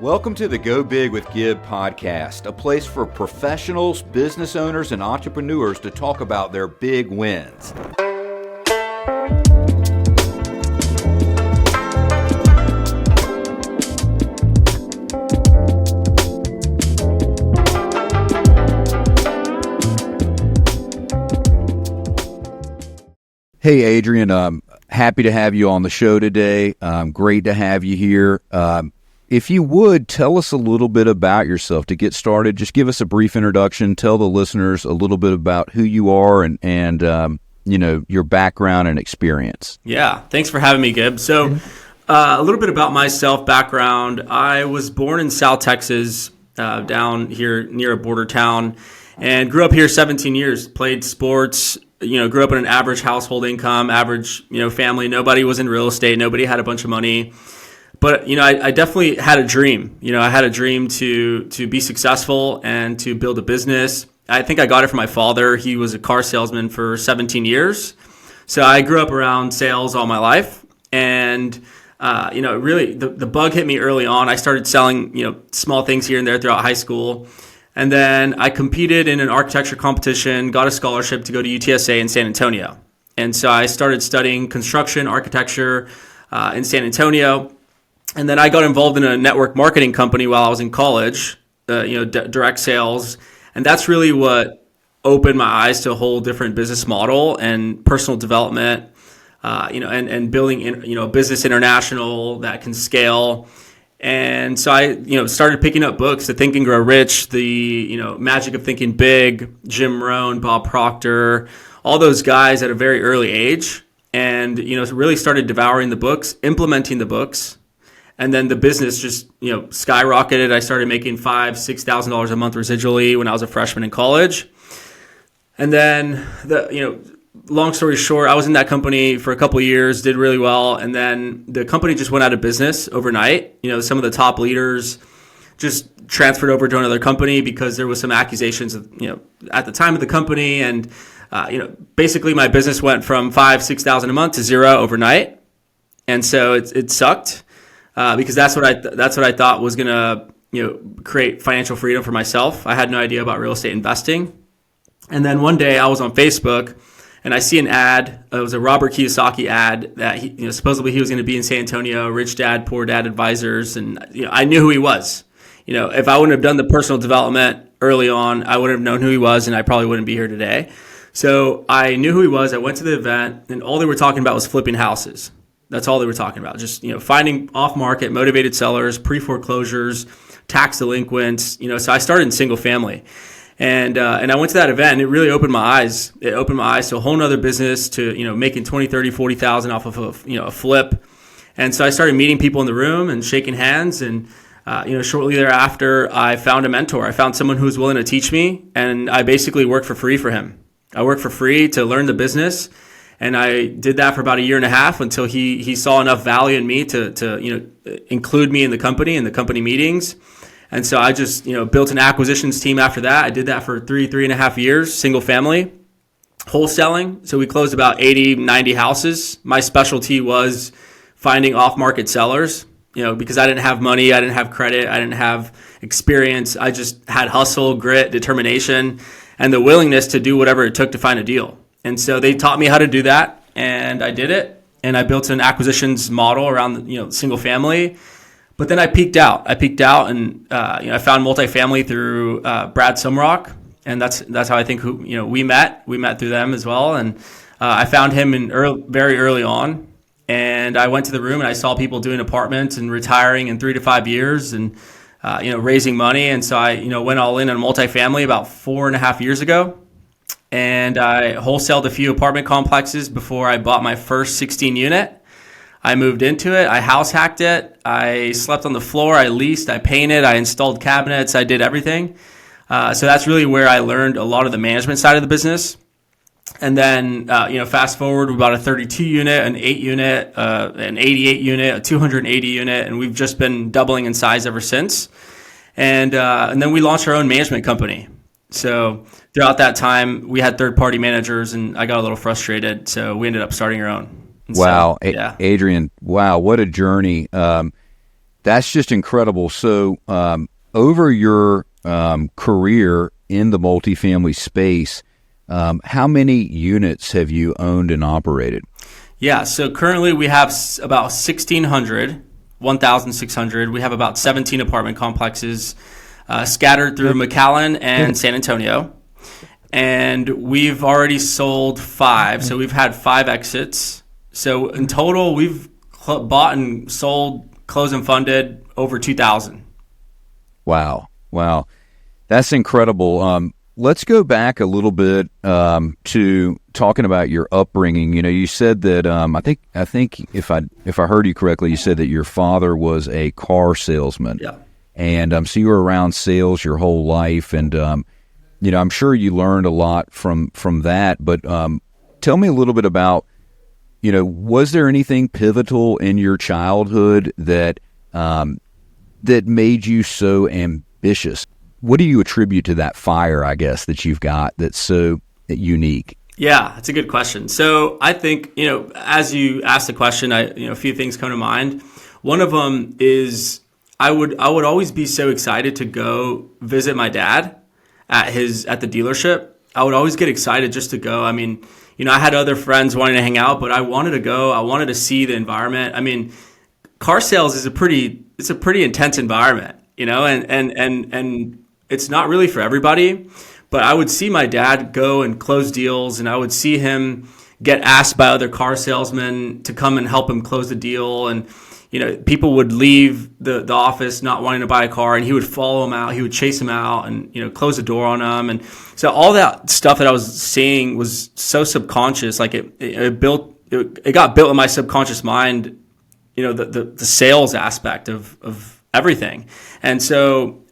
Welcome to the Go Big with Gib podcast, a place for professionals, business owners, and entrepreneurs to talk about their big wins. Hey, Adrian, happy to have you on the show today. Great to have you here. If you would, tell us a little bit about yourself to get started. Just give us a brief introduction. Tell the listeners a little bit about who you are and your background and experience. Yeah, thanks for having me, Gib. So a little bit about myself, background. I was born in South Texas, down here near a border town, and grew up here 17 years, played sports, grew up in an average household income, average, family. Nobody was in real estate. Nobody had a bunch of money. But, I definitely had a dream. I had a dream to be successful and to build a business. I think I got it from my father. He was a car salesman for 17 years. So I grew up around sales all my life. And, really the bug hit me early on. I started selling, small things here and there throughout high school. And then I competed in an architecture competition, got a scholarship to go to UTSA in San Antonio. And so I started studying construction, architecture in San Antonio. And then I got involved in a network marketing company while I was in college, direct sales. And that's really what opened my eyes to a whole different business model and personal development, and building, a business international that can scale. And so I, started picking up books, The Think and Grow Rich, the, Magic of Thinking Big, Jim Rohn, Bob Proctor, all those guys at a very early age. And, really started devouring the books, implementing the books. And then the business just, skyrocketed. I started making $5,000-$6,000 a month residually when I was a freshman in college. And then long story short, I was in that company for a couple of years, did really well. And then the company just went out of business overnight. Some of the top leaders just transferred over to another company because there was some accusations of, at the time of the company. And, basically my business went from $5,000-$6,000 a month to zero overnight. And so it sucked. Because that's what I thought was gonna create financial freedom for myself. I had no idea about real estate investing. And then one day I was on Facebook and I see an ad. It was a Robert Kiyosaki ad that supposedly he was going to be in San Antonio, Rich Dad, Poor Dad Advisors, and I knew who he was. If I wouldn't have done the personal development early on, I wouldn't have known who he was, and I probably wouldn't be here today. So I knew who he was. I went to the event, and all they were talking about was flipping houses. That's all they were talking about. Just, finding off-market, motivated sellers, pre-foreclosures, tax delinquents. So I started in single family. And I went to that event, and it really opened my eyes. It opened my eyes to a whole nother business, to, making 20, 30, 40,000 off of a flip. And so I started meeting people in the room and shaking hands. And, shortly thereafter, I found a mentor. I found someone who was willing to teach me. And I basically worked for free for him. I worked for free to learn the business. And I did that for about a year and a half until he saw enough value in me to include me in the company meetings. And so I just, built an acquisitions team after that. I did that for three and a half years, single family, wholesaling. So we closed about 80, 90 houses. My specialty was finding off-market sellers, because I didn't have money, I didn't have credit, I didn't have experience. I just had hustle, grit, determination, and the willingness to do whatever it took to find a deal. And so they taught me how to do that, and I did it. And I built an acquisitions model around, single family. But then I peaked out. And I found multifamily through Brad Sumrock, and that's how I think we met. We met through them as well. And I found him very early on. And I went to the room and I saw people doing apartments and retiring in 3 to 5 years and raising money. And so I went all in on multifamily about 4.5 years ago. And I wholesaled a few apartment complexes before I bought my first 16 unit. I moved into it. I house hacked it. I slept on the floor. I leased. I painted. I installed cabinets. I did everything. So that's really where I learned a lot of the management side of the business. And then, fast forward, we bought a 32 unit, an 8 unit, an 88 unit, a 280 unit, and we've just been doubling in size ever since. And then we launched our own management company. So throughout that time, we had third-party managers, and I got a little frustrated, so we ended up starting our own. And wow, so, yeah. Adrian, wow, what a journey. That That's just incredible. So over your career in the multifamily space, how many units have you owned and operated? Yeah, so currently we have about 1,600. We have about 17 apartment complexes scattered through McAllen and San Antonio. And we've already sold 5. So we've had 5 exits. So in total, we've bought and sold, closed and funded over 2,000. Wow. That's incredible. Let's go back a little bit to talking about your upbringing. You know, you said that I think if I heard you correctly, you said that your father was a car salesman. Yeah. And so you were around sales your whole life, and you know, I'm sure you learned a lot from that. But tell me a little bit about, you know, was there anything pivotal in your childhood that that made you so ambitious? What do you attribute to that fire, I guess, that you've got that's so unique? Yeah, that's a good question. So I think, you know, as you asked the question, a few things come to mind. One of them is I would always be so excited to go visit my dad at the dealership. I would always get excited just to go. I mean, you know, I had other friends wanting to hang out, but I wanted to go. I wanted to see the environment. I mean, car sales is a pretty intense environment, you know, and it's not really for everybody. But I would see my dad go and close deals, and I would see him get asked by other car salesmen to come and help him close the deal. And, you know, people would leave the office not wanting to buy a car, and he would follow them out. He would chase them out and, you know, close the door on them. And so all that stuff that I was seeing was so subconscious. Like it got built in my subconscious mind, you know, the sales aspect of everything. And so,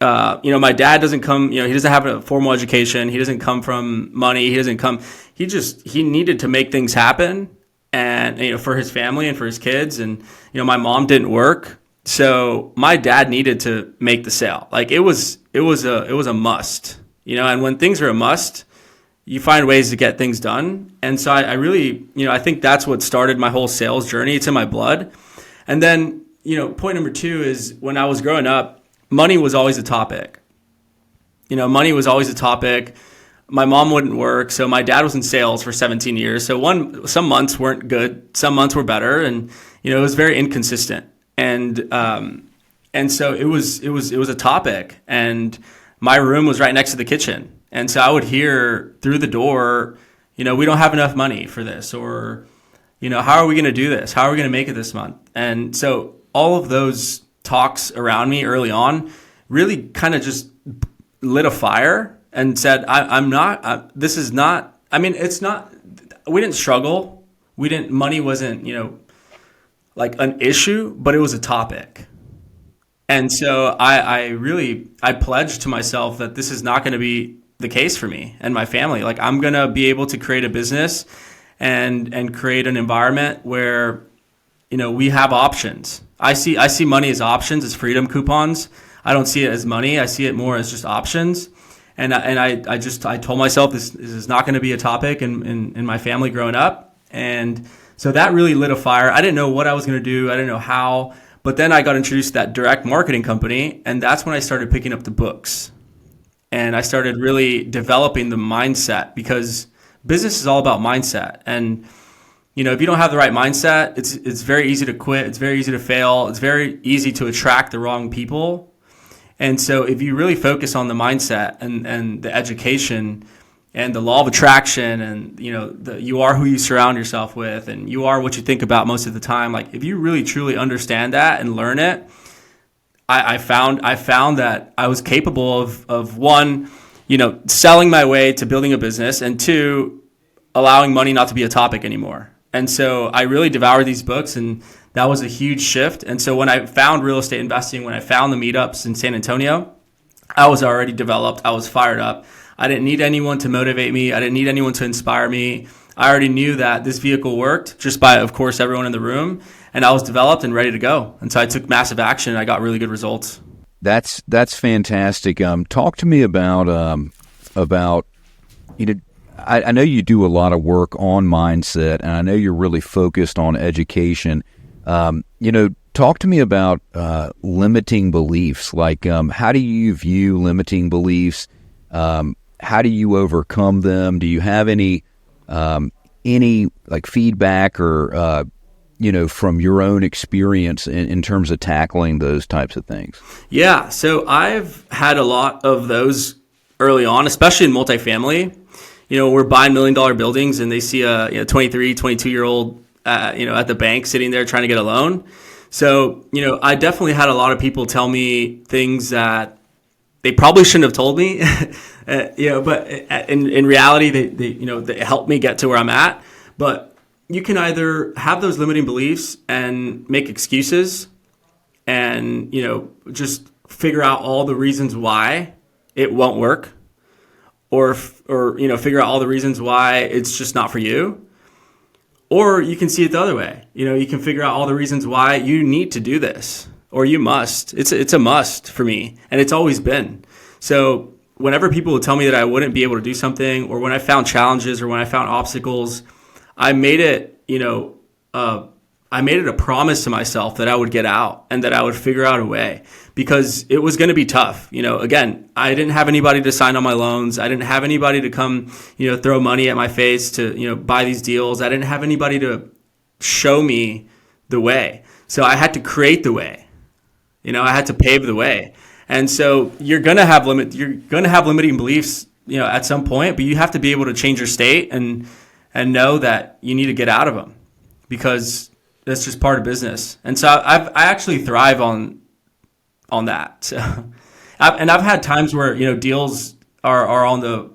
you know, my dad doesn't come, you know, he doesn't have a formal education. He doesn't come from money. He needed to make things happen, and, you know, for his family and for his kids. And, you know, my mom didn't work. So my dad needed to make the sale. Like it was a must, you know, and when things are a must, you find ways to get things done. And so I really, you know, I think that's what started my whole sales journey. It's in my blood. And then, you know, point number 2 is when I was growing up, money was always a topic. You know, money was always a topic. My mom wouldn't work, so my dad was in sales for 17 years. So some months weren't good, some months were better, and, you know, it was very inconsistent. And so it was a topic, and my room was right next to the kitchen. And so I would hear through the door, you know, we don't have enough money for this, or, you know, how are we going to do this? How are we going to make it this month? And so all of those talks around me early on really kind of just lit a fire and said, we didn't struggle. Money wasn't, you know, like an issue, but it was a topic. And so I pledged to myself that this is not going to be the case for me and my family. Like, I'm going to be able to create a business and create an environment where, you know, we have options. I see money as options, as freedom coupons. I don't see it as money. I see it more as just options. And I told myself this is not going to be a topic in my family growing up. And so that really lit a fire. I didn't know what I was going to do. I didn't know how. But then I got introduced to that direct marketing company, and that's when I started picking up the books. And I started really developing the mindset, because business is all about mindset. And, you know, if you don't have the right mindset, it's very easy to quit. It's very easy to fail. It's very easy to attract the wrong people. And so if you really focus on the mindset and the education and the law of attraction, and, you know, you are who you surround yourself with, and you are what you think about most of the time. Like, if you really truly understand that and learn it, I found that I was capable of one, you know, selling my way to building a business, and 2, allowing money not to be a topic anymore. And so I really devoured these books, and that was a huge shift. And so when I found real estate investing, when I found the meetups in San Antonio, I was already developed. I was fired up. I didn't need anyone to motivate me. I didn't need anyone to inspire me. I already knew that this vehicle worked just by, of course, everyone in the room. And I was developed and ready to go. And so I took massive action, and I got really good results. That's fantastic. Talk to me about you know, I know you do a lot of work on mindset, and I know you're really focused on education. You know, talk to me about limiting beliefs. Like, how do you view limiting beliefs? How do you overcome them? Do you have any like feedback or from your own experience in terms of tackling those types of things? Yeah, so I've had a lot of those early on, especially in multifamily. We're buying $1 million buildings, and they see a 23, 22-year-old at the bank sitting there trying to get a loan. So, I definitely had a lot of people tell me things that they probably shouldn't have told me, but in reality, they helped me get to where I'm at. But you can either have those limiting beliefs and make excuses and, just figure out all the reasons why it won't work, or figure out all the reasons why it's just not for you. Or you can see it the other way. You can figure out all the reasons why you need to do this, or you must. It's a must for me, and it's always been. So whenever people would tell me that I wouldn't be able to do something, or when I found challenges or when I found obstacles, I made it, I made it a promise to myself that I would get out and that I would figure out a way, because it was going to be tough. Again, I didn't have anybody to sign on my loans. I didn't have anybody to come, throw money at my face to, buy these deals. I didn't have anybody to show me the way. So I had to create the way. I had to pave the way. And so you're going to have limiting beliefs, at some point, but you have to be able to change your state and know that you need to get out of them, because that's just part of business. And so I actually thrive on that. So, I've had times where, deals are on the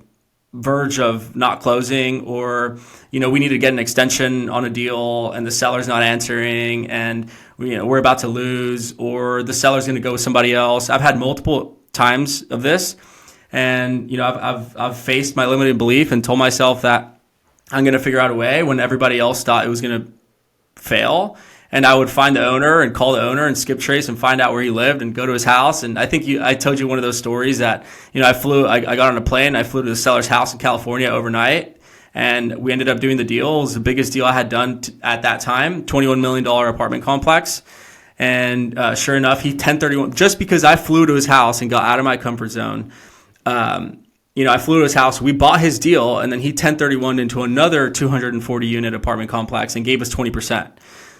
verge of not closing, or, we need to get an extension on a deal and the seller's not answering, and, we're about to lose, or the seller's going to go with somebody else. I've had multiple times of this, and, I've faced my limited belief and told myself that I'm going to figure out a way when everybody else thought it was going to fail. And I would find the owner and call the owner and skip trace and find out where he lived and go to his house. And I think I told you one of those stories that, I got on a plane, I flew to the seller's house in California overnight, and we ended up doing the deal. It was the biggest deal I had done at that time, $21 million apartment complex. And sure enough, he 1031, just because I flew to his house and got out of my comfort zone. I flew to his house, we bought his deal, and then he 1031 into another 240 unit apartment complex and gave us 20%.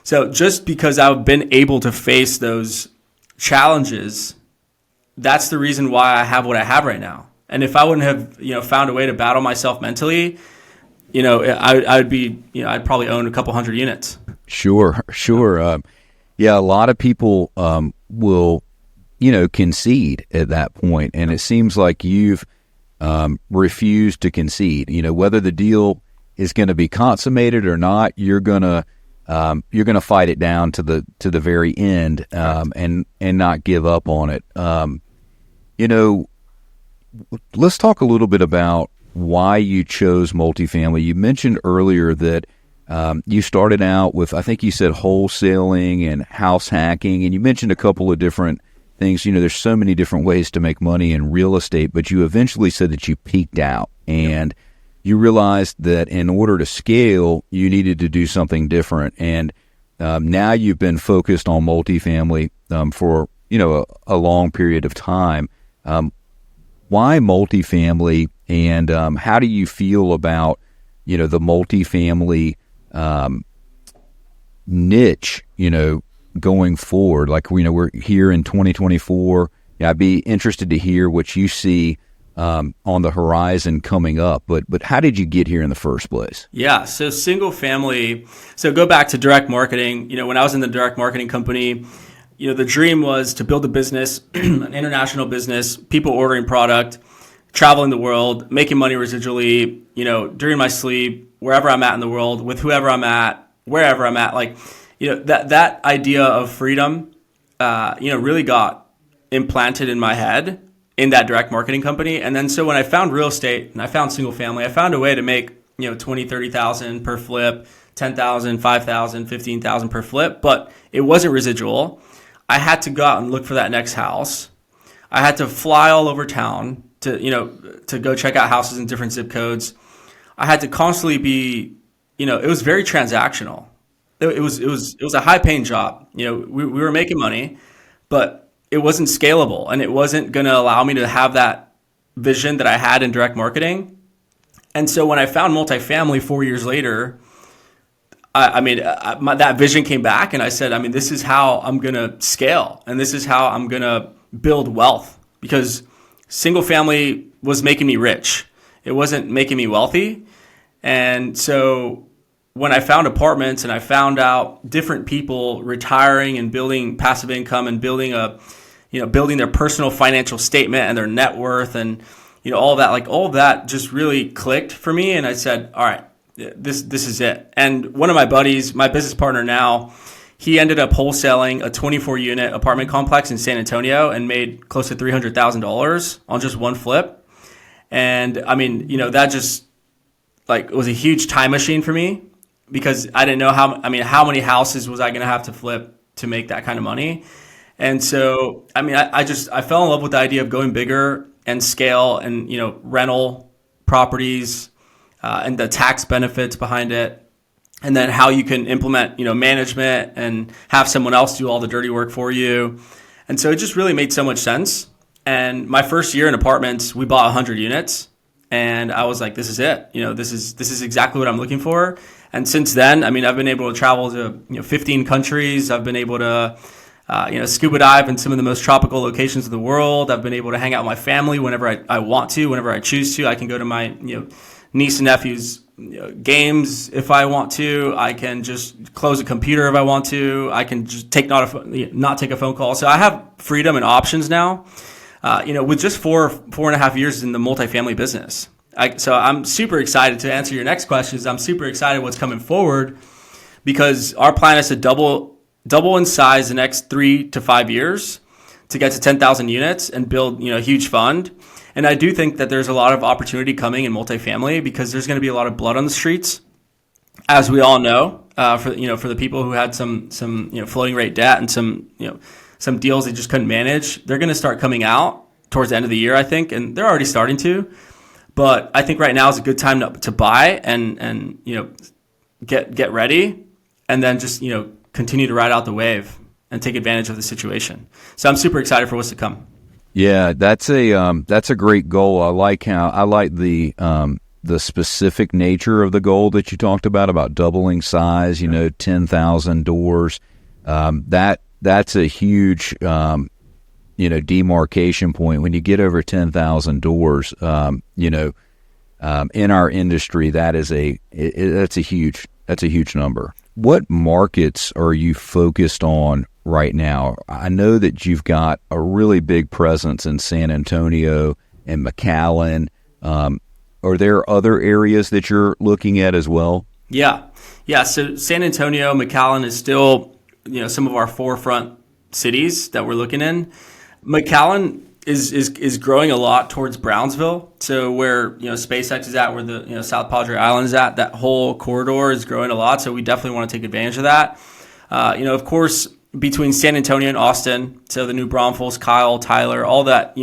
So just because I've been able to face those challenges, that's the reason why I have what I have right now. And if I wouldn't have, found a way to battle myself mentally, I'd probably own a couple hundred units. Sure. Yeah, a lot of people will, concede at that point, and it seems like you've refused to concede. Whether the deal is going to be consummated or not, you're gonna fight it down to the very end, and not give up on it. Let's talk a little bit about why you chose multifamily. You mentioned earlier that you started out with, I think you said, wholesaling and house hacking, and you mentioned a couple of different things. There's so many different ways to make money in real estate, but you eventually said that you peaked out and you realized that in order to scale, you needed to do something different. And now you've been focused on multifamily for a long period of time. Why multifamily, and how do you feel about the multifamily niche going forward? Like, we're here in 2024. I'd be interested to hear what you see on the horizon coming up. But how did you get here in the first place? Yeah, so single family. So go back to direct marketing. When I was in the direct marketing company, the dream was to build a business, an international business, people ordering product, traveling the world, making money residually, during my sleep, wherever I'm at in the world, with whoever I'm at, wherever I'm at. Like, that idea of freedom, really got implanted in my head in that direct marketing company. And then so when I found real estate and I found single family, I found a way to make, 20, 30,000 per flip, 10,000, 5,000, 15,000 per flip, but it wasn't residual. I had to go out and look for that next house. I had to fly all over town to go check out houses in different zip codes. I had to constantly be, it was very transactional. it was a high paying job. We were making money, but it wasn't scalable, and it wasn't going to allow me to have that vision that I had in direct marketing. And so when I found multifamily 4 years later, that vision came back, and I said, this is how I'm going to scale, and this is how I'm going to build wealth, because single family was making me rich. It wasn't making me wealthy. And so when I found apartments and I found out different people retiring and building passive income and building their personal financial statement and their net worth and all of that, like all of that just really clicked for me. And I said, all right, this is it. And one of my buddies, my business partner now, he ended up wholesaling a 24-unit apartment complex in San Antonio and made close to $300,000 on just one flip. And that just like was a huge time machine for me, because I didn't know how many houses was I going to have to flip to make that kind of money. And so, I fell in love with the idea of going bigger and scale and, rental properties and the tax benefits behind it. And then how you can implement, management and have someone else do all the dirty work for you. And so it just really made so much sense. And my first year in apartments, we bought 100 units. And I was like, this is it. This is exactly what I'm looking for. And since then, I've been able to travel to 15 countries. I've been able to scuba dive in some of the most tropical locations in the world. I've been able to hang out with my family whenever I want to, whenever I choose to. I can go to my niece and nephew's games if I want to. I can just close a computer if I want to. I can just not take a phone call. So I have freedom and options now. With just 4.5 years in the multifamily business. So I'm super excited to answer your next questions. I'm super excited what's coming forward, because our plan is to double in size the next 3 to 5 years to get to 10,000 units and build a huge fund. And I do think that there's a lot of opportunity coming in multifamily, because there's going to be a lot of blood on the streets, as we all know, for the people who had some floating rate debt and some deals they just couldn't manage. They're going to start coming out towards the end of the year, I think, and they're already starting to. But I think right now is a good time to buy and get ready, and then just continue to ride out the wave and take advantage of the situation. So I'm super excited for what's to come. Yeah, that's a great goal. I like the specific nature of the goal that you talked about doubling size. 10,000 doors. That's a huge demarcation point. When you get over 10,000 doors, in our industry, that's a huge number. What markets are you focused on right now? I know that you've got a really big presence in San Antonio and McAllen. Are there other areas that you're looking at as well? Yeah. So San Antonio, McAllen is still, some of our forefront cities that we're looking in. McAllen is growing a lot towards Brownsville. So where SpaceX is at, where the South Padre Island is at, that whole corridor is growing a lot. So we definitely want to take advantage of that. Of course, between San Antonio and Austin, so the New Braunfels, Kyle, Tyler, all that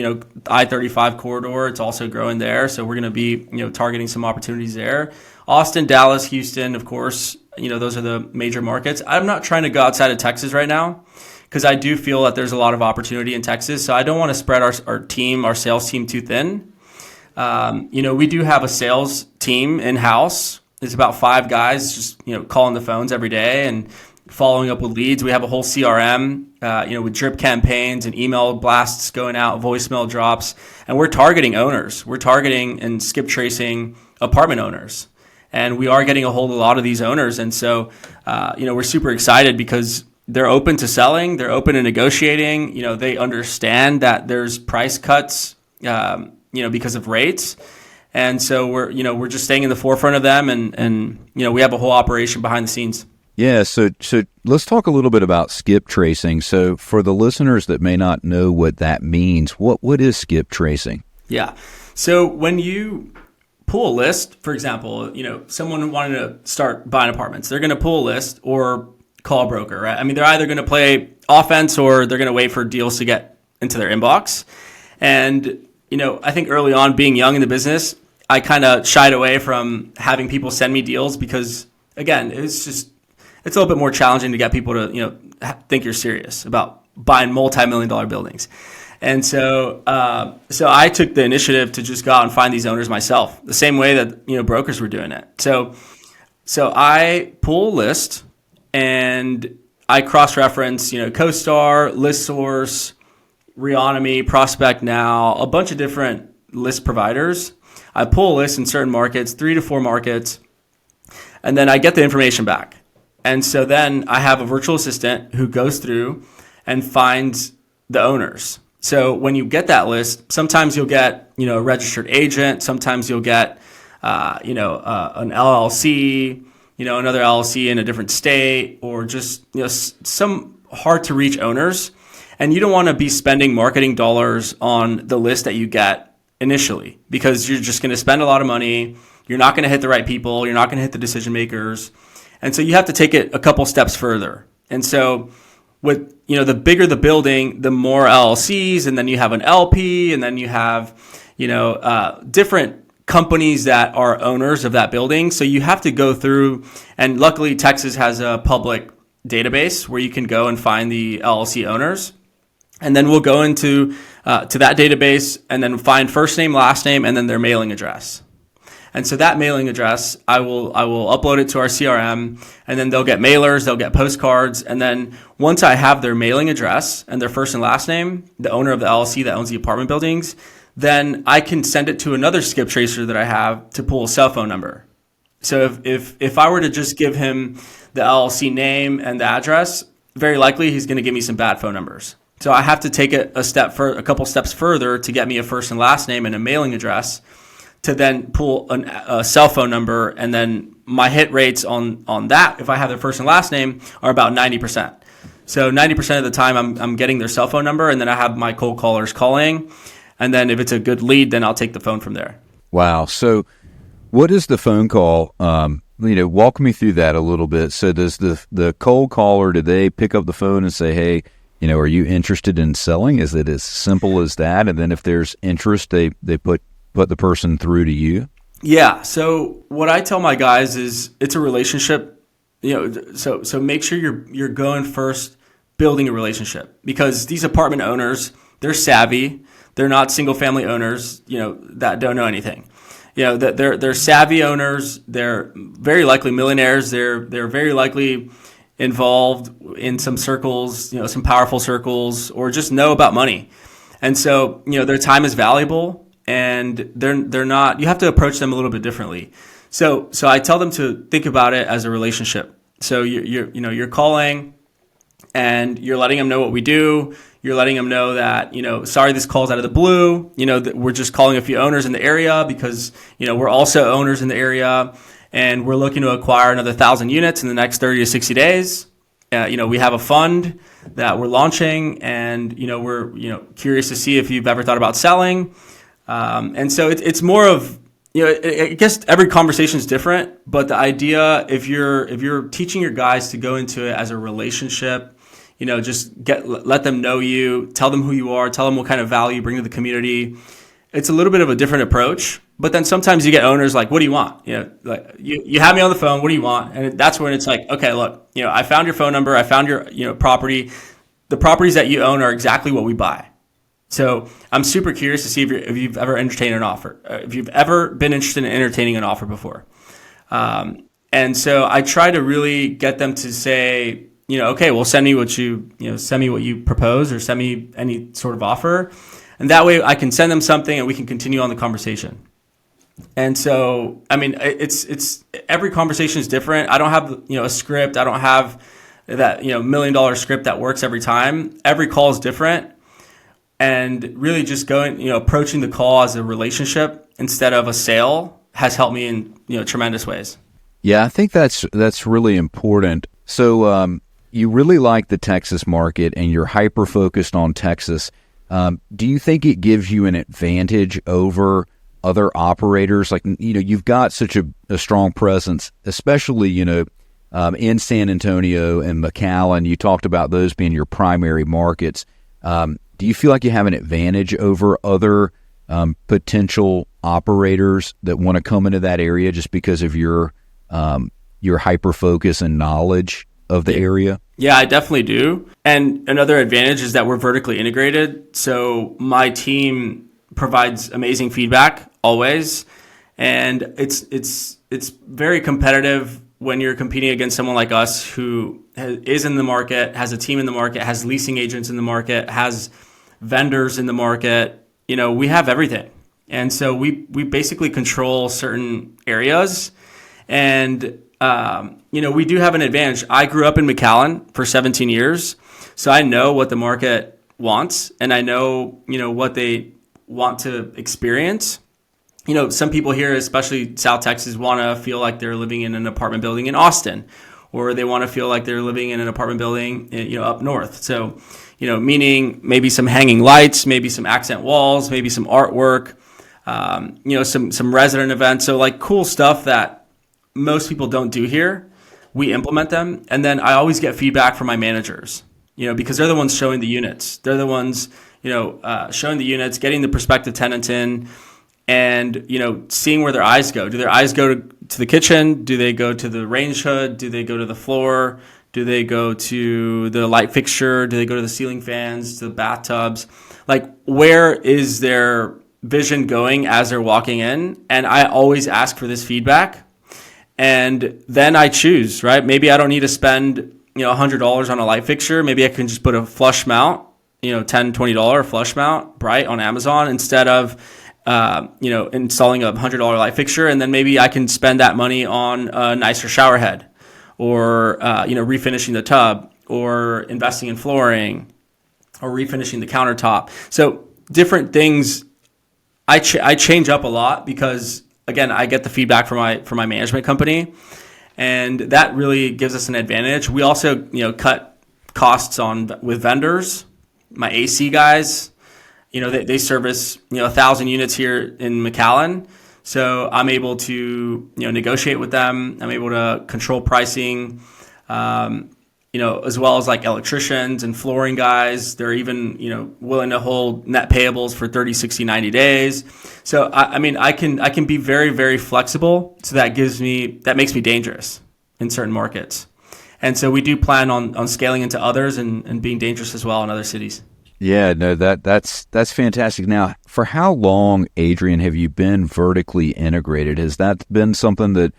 I-35 corridor, it's also growing there. So we're going to be targeting some opportunities there. Austin, Dallas, Houston, of course, those are the major markets. I'm not trying to go outside of Texas right now, because I do feel that there's a lot of opportunity in Texas. So I don't want to spread our sales team too thin. We do have a sales team in-house. It's about 5 guys just, calling the phones every day and following up with leads. We have a whole CRM, with drip campaigns and email blasts going out, voicemail drops. And we're targeting owners. We're targeting and skip tracing apartment owners. And we are getting a hold of a lot of these owners. And so, we're super excited because they're open to selling. They're open to negotiating. They understand that there's price cuts, because of rates. And so we're just staying in the forefront of them. And we have a whole operation behind the scenes. Yeah. So let's talk a little bit about skip tracing. So for the listeners that may not know what that means, what is skip tracing? Yeah. So when you pull a list, for example, someone wanted to start buying apartments, they're going to pull a list or call a broker, right? They're either going to play offense or they're going to wait for deals to get into their inbox. And, I think early on, being young in the business, I kind of shied away from having people send me deals because, again, it's just, it's a little bit more challenging to get people to, think you're serious about buying multi-million-dollar buildings. And so I took the initiative to just go out and find these owners myself, the same way that, brokers were doing it. So I pull a list and I cross-reference, CoStar, ListSource, Reonomy, Prospect Now, a bunch of different list providers. I pull a list in certain markets, 3 to 4 markets, and then I get the information back. And so then I have a virtual assistant who goes through and finds the owners. So when you get that list, sometimes you'll get, a registered agent. Sometimes you'll get, an LLC, another LLC in a different state, or just, some hard to reach owners. And you don't want to be spending marketing dollars on the list that you get initially, because you're just going to spend a lot of money. You're not going to hit the right people. You're not going to hit the decision makers. And so you have to take it a couple steps further. And so with, the bigger the building, the more LLCs, and then you have an LP, and then you have, different companies that are owners of that building. So you have to go through, and luckily Texas has a public database where you can go and find the LLC owners. And then we'll go into to that database and then find first name, last name, and then their mailing address. And so that mailing address, I will upload it to our CRM, and then they'll get mailers, they'll get postcards. And then once I have their mailing address and their first and last name, the owner of the LLC that owns the apartment buildings, then I can send it to another skip tracer that I have to pull a cell phone number. So if I were to just give him the LLC name and the address, very likely he's going to give me some bad phone numbers. So I have to take it a couple steps further to get me a first and last name and a mailing address, to then pull a cell phone number. And then my hit rates on that, if I have their first and last name, are about 90%. So 90% of the time I'm getting their cell phone number, and then I have my cold callers calling. And then if it's a good lead, then I'll take the phone from there. Wow. So what is the phone call? Walk me through that a little bit. So does the cold caller, do they pick up the phone and say, hey, are you interested in selling? Is it as simple as that? And then if there's interest, they put the person through to you? Yeah. So what I tell my guys is it's a relationship, so make sure you're going first, building a relationship, because these apartment owners, they're savvy. They're not single family owners, that don't know anything. They're savvy owners. They're very likely millionaires. They're very likely involved in some circles, some powerful circles, or just know about money. And so, their time is valuable, and they're not, you have to approach them a little bit differently. So I tell them to think about it as a relationship. So you're calling and you're letting them know what we do. You're letting them know that, sorry, this call's out of the blue, that we're just calling a few owners in the area because, we're also owners in the area, and we're looking to acquire another 1,000 units in the next 30 to 60 days. We have a fund that we're launching, and, we're, curious to see if you've ever thought about selling. And so it's more of, I guess every conversation is different, but the idea, if you're teaching your guys to go into it as a relationship, just let them know you, tell them who you are, tell them what kind of value you bring to the community. It's a little bit of a different approach, but then sometimes you get owners like, what do you want? Like you have me on the phone. What do you want? And that's when it's like, okay, look, I found your phone number. I found your, property. The properties that you own are exactly what we buy. So I'm super curious to see if you've ever entertained an offer, if you've ever been interested in entertaining an offer before. And so I try to really get them to say, okay, well, send me what you propose, or send me any sort of offer. And that way I can send them something and we can continue on the conversation. And so, it's every conversation is different. I don't have, a script. I don't have that, $1 million script that works every time. Every call is different. And really just approaching the call as a relationship instead of a sale has helped me in, tremendous ways. Yeah, I think that's really important. So, you really like the Texas market and you're hyper-focused on Texas. Do you think it gives you an advantage over other operators? Like, you've got such a strong presence, especially, in San Antonio and McAllen. You talked about those being your primary markets. Do you feel like you have an advantage over other potential operators that want to come into that area just because of your hyper-focus and knowledge of the area? Yeah, I definitely do. And another advantage is that we're vertically integrated. So my team provides amazing feedback always. And it's very competitive when you're competing against someone like us who is in the market, has a team in the market, has leasing agents in the market, has vendors in the market. We have everything. And so we basically control certain areas. And, we do have an advantage. I grew up in McAllen for 17 years. So I know what the market wants, and I know, what they want to experience. Some people here, especially South Texas, want to feel like they're living in an apartment building in Austin, or they want to feel like they're living in an apartment building, up north. So, meaning maybe some hanging lights, maybe some accent walls, maybe some artwork, some resident events. So like cool stuff that most people don't do here. We implement them. And then I always get feedback from my managers, because they're the ones showing the units. They're the ones, showing the units, getting the prospective tenants in, and, seeing where their eyes go. Do their eyes go to the kitchen? Do they go to the range hood? Do they go to the floor? Do they go to the light fixture? Do they go to the ceiling fans, to the bathtubs? Like, where is their vision going as they're walking in? And I always ask for this feedback. And then I choose, right? Maybe I don't need to spend, $100 on a light fixture. Maybe I can just put a flush mount, $10, $20 flush mount, bright, on Amazon, instead of installing a $100 light fixture. And then maybe I can spend that money on a nicer shower head, or, refinishing the tub, or investing in flooring, or refinishing the countertop. So different things. I change up a lot because, again, I get the feedback from my management company, and that really gives us an advantage. We also, cut costs with vendors. My AC guys, they service, 1,000 units here in McAllen. So I'm able to, negotiate with them. I'm able to control pricing, as well as like electricians and flooring guys. They're even, willing to hold net payables for 30, 60, 90 days. So, I can be very, very flexible. So that makes me dangerous in certain markets. And so we do plan on scaling into others and being dangerous as well in other cities. Yeah, no, that's fantastic. Now, for how long, Adrian, have you been vertically integrated? Has that been something that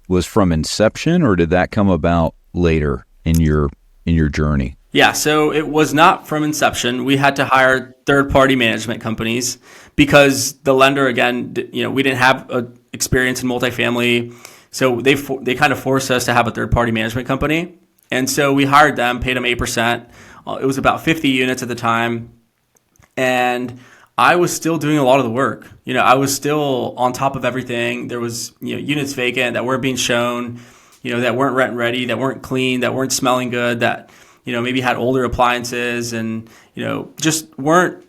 was from inception, or did that come about later in your journey? Yeah, so it was not from inception. We had to hire third-party management companies because the lender, again, we didn't have experience in multifamily, so they kind of forced us to have a third-party management company, and so we hired them, paid them 8%. It was about 50 units at the time, and I was still doing a lot of the work. I was still on top of everything. There was units vacant that weren't being shown, that weren't rent ready, that weren't clean, that weren't smelling good, that maybe had older appliances, and just weren't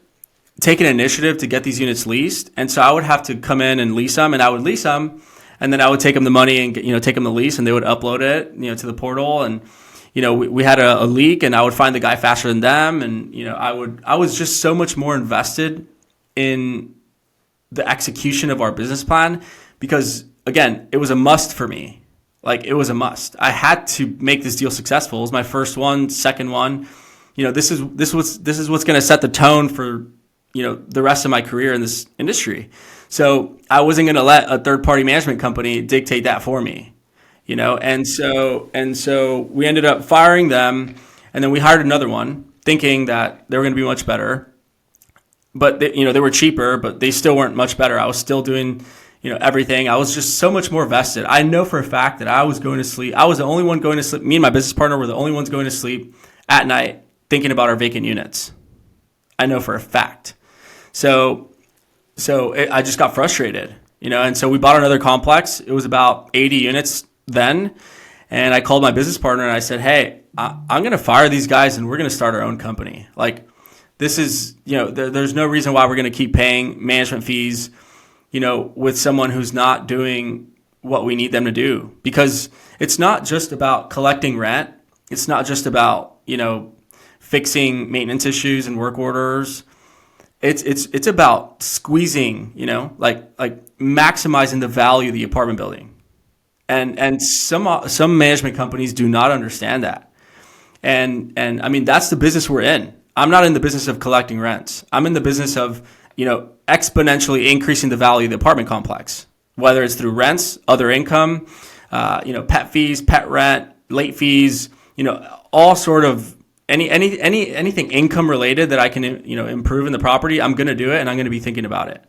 taking initiative to get these units leased. And so I would have to come in and lease them, and I would lease them, and then I would take them the money and take them the lease, and they would upload it to the portal, and we had a leak, and I would find the guy faster than them. And, I was just so much more invested in the execution of our business plan because, again, it was a must for me. Like, it was a must. I had to make this deal successful. It was my first one, second one. This is what's going to set the tone for, the rest of my career in this industry. So I wasn't going to let a third party management company dictate that for me. And so we ended up firing them, and then we hired another one thinking that they were going to be much better, but they were cheaper, but they still weren't much better. I was still doing, everything. I was just so much more vested. I know for a fact that I was going to sleep. I was the only one going to sleep. Me and my business partner were the only ones going to sleep at night thinking about our vacant units. I know for a fact. So I just got frustrated, and so we bought another complex. It was about 80 units then, and I called my business partner and I said, hey, I'm going to fire these guys and we're going to start our own company. Like, this is, there's no reason why we're going to keep paying management fees, with someone who's not doing what we need them to do, because it's not just about collecting rent. It's not just about, fixing maintenance issues and work orders. It's about squeezing, like maximizing the value of the apartment building. And some management companies do not understand that. And I mean, that's the business we're in. I'm not in the business of collecting rents. I'm in the business of, exponentially increasing the value of the apartment complex, whether it's through rents, other income, pet fees, pet rent, late fees, all sort of anything income related that I can, improve in the property. I'm going to do it, and I'm going to be thinking about it.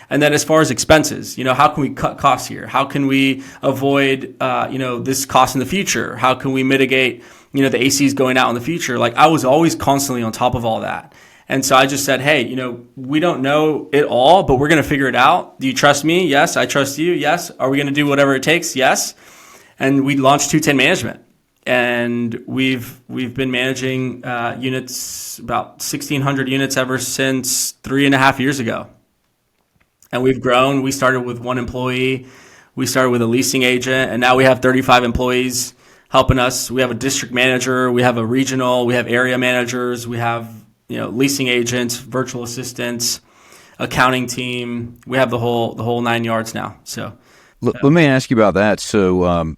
And then as far as expenses, how can we cut costs here? How can we avoid, this cost in the future? How can we mitigate, the ACs going out in the future? Like, I was always constantly on top of all that. And so I just said, hey, we don't know it all, but we're going to figure it out. Do you trust me? Yes. I trust you. Yes. Are we going to do whatever it takes? Yes. And we launched 210 Management. And we've been managing units, about 1,600 units ever since 3.5 years ago. And we've grown. We started with 1 employee. We started with a leasing agent, and now we have 35 employees helping us. We have a district manager. We have a regional. We have area managers. We have leasing agents, virtual assistants, accounting team. We have the whole 9 yards now. So. Let me ask you about that. So, I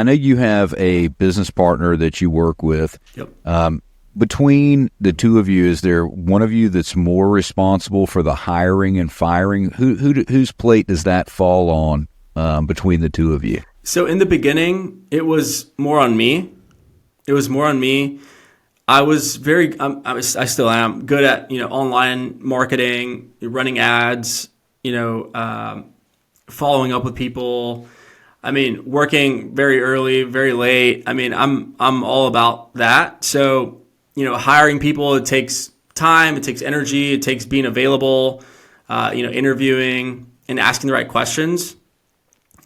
know you have a business partner that you work with. Yep. Between the two of you, is there one of you that's more responsible for the hiring and firing? Whose plate does that fall on between the two of you? So in the beginning, it was more on me. I was I still am good at online marketing, running ads, following up with people. I mean, working very early, very late. I mean, I'm all about that. So, hiring people, it takes time, it takes energy, it takes being available, interviewing and asking the right questions.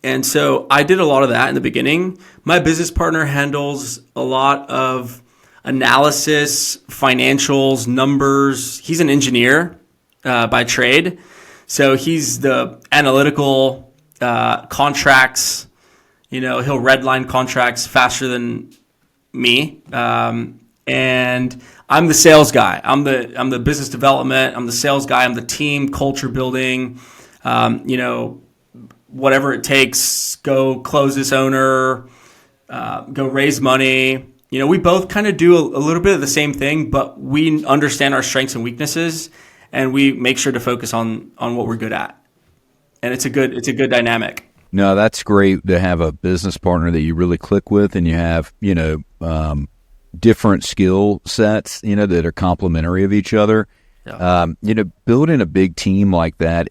And so I did a lot of that in the beginning. My business partner handles a lot of analysis, financials, numbers. He's an engineer by trade. So he's the analytical contracts, he'll redline contracts faster than me. And I'm the sales guy. I'm the business development. I'm the sales guy. I'm the team culture building, whatever it takes, go close this owner, go raise money. We both kind of do a little bit of the same thing, but we understand our strengths and weaknesses, and we make sure to focus on what we're good at. And it's a good dynamic. No, that's great to have a business partner that you really click with, and you have, different skill sets, that are complementary of each other. Yeah. Building a big team like that,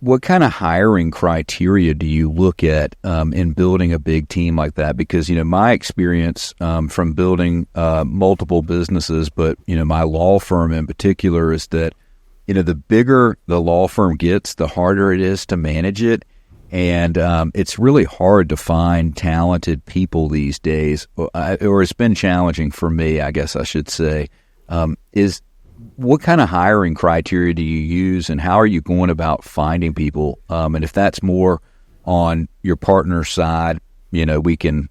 what kind of hiring criteria do you look at in building a big team like that? Because, my experience from building multiple businesses, but, my law firm in particular, is that, the bigger the law firm gets, the harder it is to manage it. And it's really hard to find talented people these days, or it's been challenging for me, I guess I should say. What kind of hiring criteria do you use, and how are you going about finding people? And if that's more on your partner's side, we can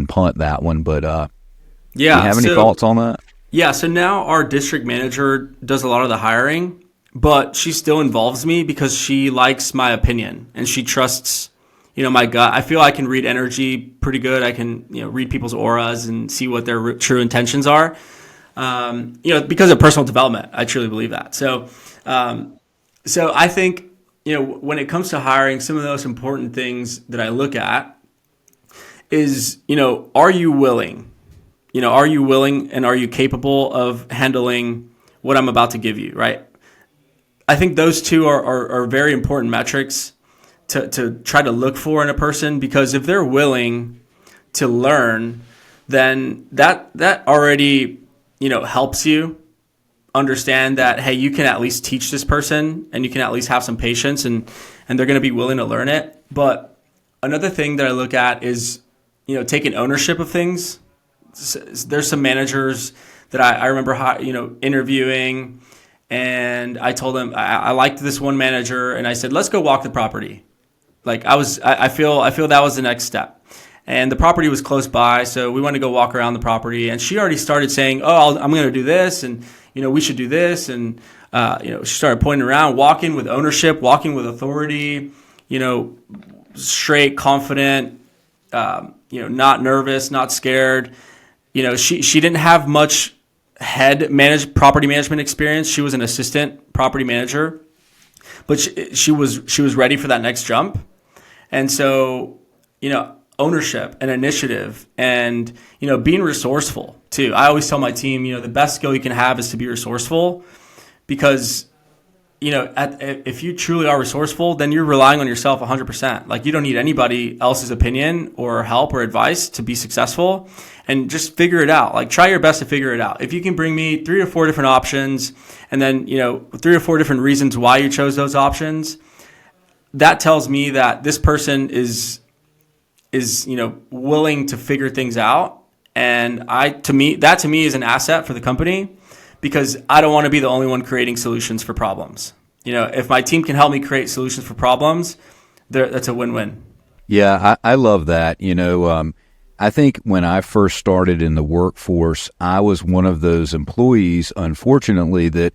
punt that one. But do you have any thoughts on that? Yeah. So now our district manager does a lot of the hiring, but she still involves me because she likes my opinion and she trusts, my gut. I feel I can read energy pretty good. I can, read people's auras and see what their true intentions are. Because of personal development, I truly believe that. So I think, when it comes to hiring, some of the most important things that I look at is, are you willing? Are you willing and are you capable of handling what I'm about to give you, right? I think those two are very important metrics to try to look for in a person, because if they're willing to learn, then that already helps you understand that, hey, you can at least teach this person and you can at least have some patience and they're going to be willing to learn it. But another thing that I look at is, taking ownership of things. There's some managers that I remember, interviewing, and I told them I liked this one manager, and I said, let's go walk the property. Like I feel that was the next step. And the property was close by, so we wanted to go walk around the property. And she already started saying, I'm going to do this, and, we should do this. And, she started pointing around, walking with ownership, walking with authority, straight, confident. not nervous, not scared. She didn't have much property management experience. She was an assistant property manager, but she was ready for that next jump. And so, ownership and initiative and, being resourceful too. I always tell my team, the best skill you can have is to be resourceful, because, if you truly are resourceful, then you're relying on yourself 100%. Like, you don't need anybody else's opinion or help or advice to be successful, and just figure it out. Like, try your best to figure it out. If you can bring me 3 or 4 different options, and then, 3 or 4 different reasons why you chose those options, that tells me that this person is willing to figure things out. And that to me is an asset for the company, because I don't want to be the only one creating solutions for problems. If my team can help me create solutions for problems, that's a win-win. Yeah, I love that. I think when I first started in the workforce, I was one of those employees, unfortunately, that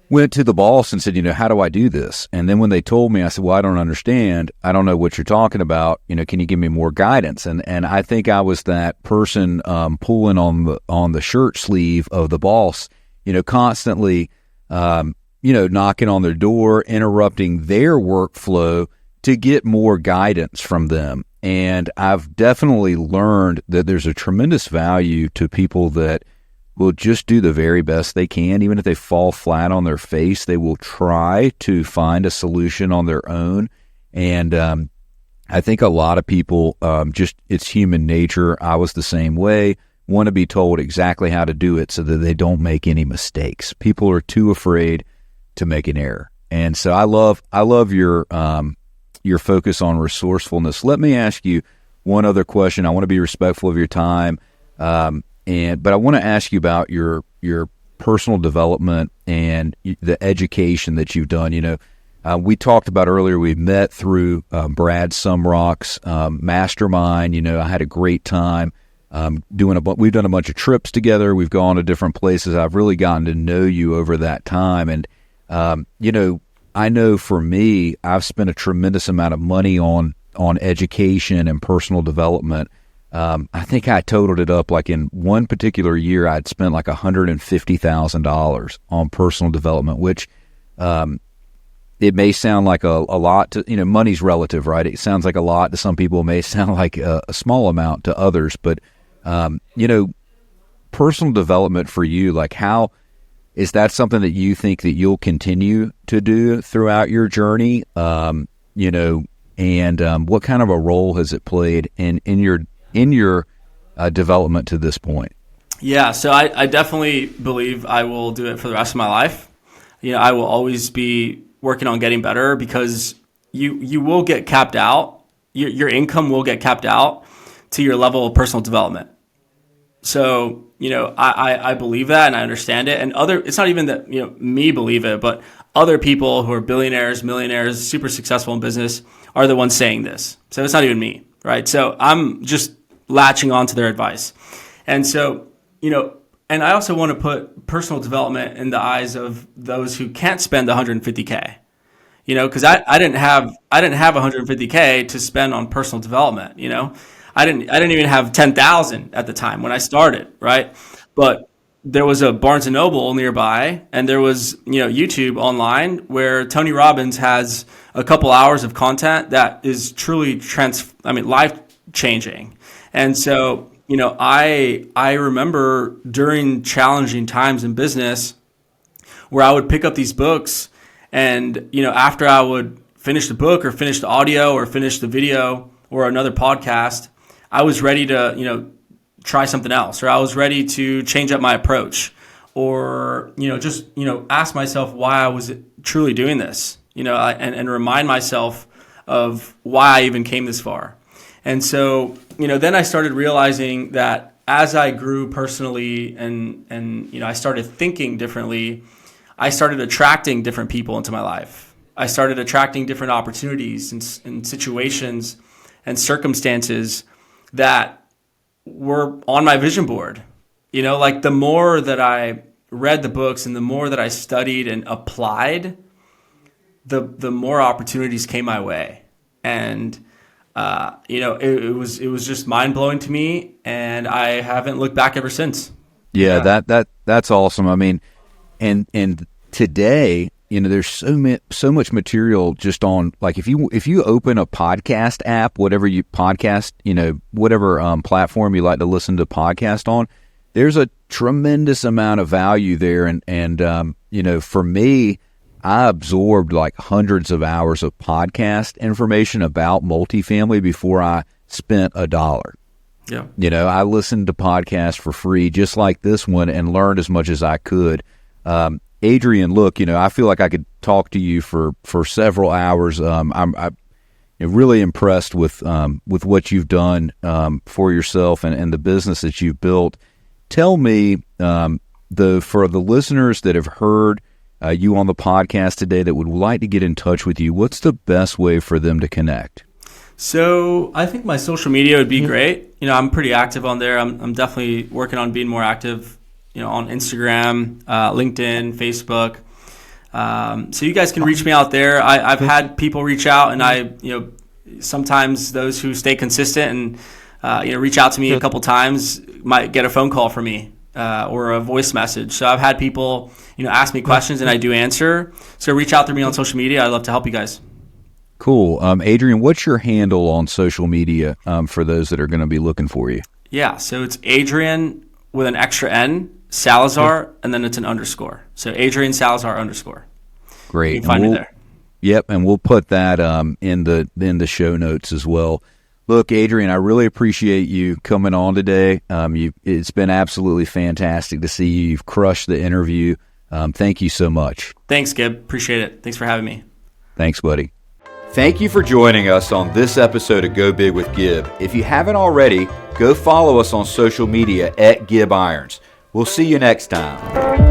went to the boss and said, how do I do this? And then when they told me, I said, well, I don't understand. I don't know what you're talking about. Can you give me more guidance? And I think I was that person pulling on the shirt sleeve of the boss, constantly, knocking on their door, interrupting their workflow to get more guidance from them. And I've definitely learned that there's a tremendous value to people that will just do the very best they can. Even if they fall flat on their face, they will try to find a solution on their own. And I think a lot of people, it's human nature. I was the same way, want to be told exactly how to do it so that they don't make any mistakes. People are too afraid to make an error. And so I love your focus on resourcefulness. Let me ask you one other question. I want to be respectful of your time. But I want to ask you about your personal development and the education that you've done. We talked about earlier, we met through Brad Sumrock's mastermind. I had a great time we've done a bunch of trips together. We've gone to different places. I've really gotten to know you over that time. And, I know for me, I've spent a tremendous amount of money on education and personal development. I think I totaled it up, like in one particular year, I'd spent like $150,000 on personal development, which it may sound like a lot to, money's relative, right? It sounds like a lot to some people. It may sound like a small amount to others, but, personal development for you, like how is that something that you think that you'll continue to do throughout your journey? And what kind of a role has it played in your development to this point? Yeah, so I definitely believe I will do it for the rest of my life. I will always be working on getting better, because you will get capped out. Your income will get capped out to your level of personal development. So, I believe that, and I understand it. And it's not even that, me believe it, but other people who are billionaires, millionaires, super successful in business are the ones saying this. So it's not even me, right? So I'm just latching on to their advice. And so, and I also want to put personal development in the eyes of those who can't spend $150K, because I didn't have $150K to spend on personal development. I didn't even have 10,000 at the time when I started, right? But there was a Barnes and Noble nearby, and there was, YouTube online where Tony Robbins has a couple hours of content that is truly life changing. And so, I remember during challenging times in business where I would pick up these books, and, after I would finish the book or finish the audio or finish the video or another podcast, I was ready to, try something else, or I was ready to change up my approach, or, just, ask myself why I was truly doing this, and remind myself of why I even came this far. And so, then I started realizing that as I grew personally and I started thinking differently, I started attracting different people into my life. I started attracting different opportunities and situations and circumstances that were on my vision board. Like the more that I read the books and the more that I studied and applied, the more opportunities came my way. And it was just mind blowing to me, and I haven't looked back ever since. Yeah, that's awesome. I mean, and today, there's so much material just on, like, if you open a podcast app, whatever you podcast, whatever platform you like to listen to podcast on, there's a tremendous amount of value there. And for me, I absorbed like hundreds of hours of podcast information about multifamily before I spent $1. Yeah. I listened to podcasts for free, just like this one, and learned as much as I could. Adrian, look, I feel like I could talk to you for several hours. I'm really impressed with what you've done for yourself and the business that you've built. Tell me, for the listeners that have heard you on the podcast today that would like to get in touch with you, what's the best way for them to connect? So I think my social media would be great. I'm pretty active on there. I'm definitely working on being more active, on Instagram, LinkedIn, Facebook. So you guys can reach me out there. I've had people reach out, and sometimes those who stay consistent and reach out to me a couple times might get a phone call from me or a voice message. So I've had people ask me questions, and I do answer. So reach out to me on social media. I'd love to help you guys. Cool. Adrian, what's your handle on social media for those that are going to be looking for you? Yeah, so it's Adrian with an extra N, Salazar, and then it's an underscore. So Adrian Salazar _. Great. You can find me there. Yep, and we'll put that in the show notes as well. Look, Adrian, I really appreciate you coming on today. It's been absolutely fantastic to see you. You've crushed the interview. Thank you so much. Thanks, Gib. Appreciate it. Thanks for having me. Thanks, buddy. Thank you for joining us on this episode of Go Big with Gib. If you haven't already, go follow us on social media @GibIrons. We'll see you next time.